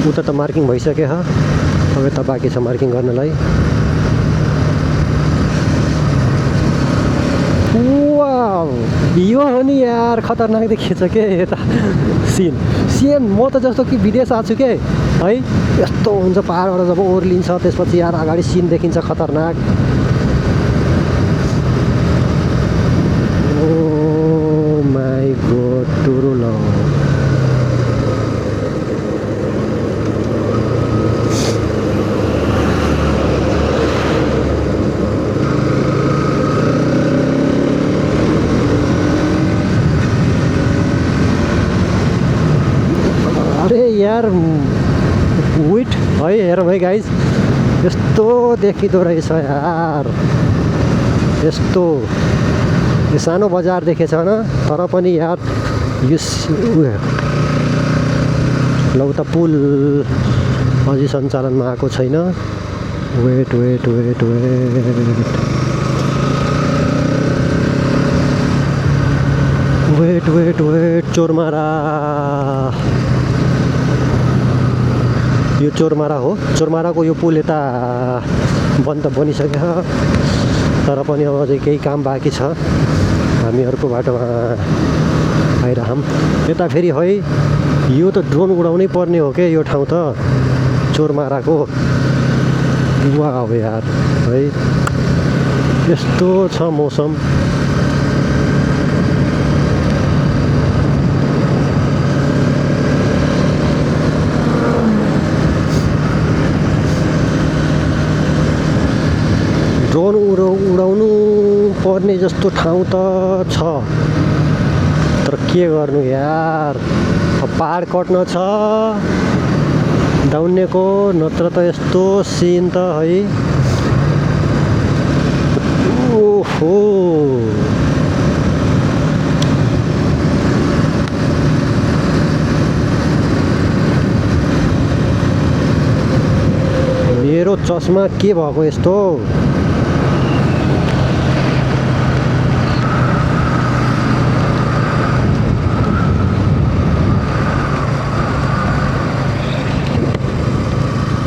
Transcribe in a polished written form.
उता त मार्किङ भइसक्यो ह अब यता बाँकी छ मार्किङ गर्नलाई वाउ यो हो नि यार खतरनाक देखिएछ के यता सिन सेम म त जस्तो कि विदेश आएको छु के है यस्तो हुन्छ पहाडबाट जब ओर्लिन्छ त्यसपछि यार अगाडि सिन देखिन्छ खतरनाक ओ माई गॉड टुरुलो यार विट है हेरौँ है गाइज यस्तो देखिँदो रहेछ यार यस्तो यो सानो बजार देखेछ न तर पनि यार यो लौ त पुल अझै सञ्चालनमा आएको छैन wait wait wait wait wait wait wait चोरमारा यो चोरमारा हो चोरमाराको यो पुल यता बन्द बनिसक्यो तर पनि अब अझै केही काम बाँकी छ हामी अर्को बाटोमा आइरहौँ यता फेरि है यो त ड्रोन उडाउनै पर्ने हो के यो ठाउँ त चोरमाराको वाह यार है यस्तो छ मौसम ड्रोन उडाउनु पर्ने जस्तो ठाउँ त छ तर के गर्नु यार पहाड कट्न छ दाउन्नेको नत्र त यस्तो सिन त है ओहो मेरो चस्मा के भएको यस्तो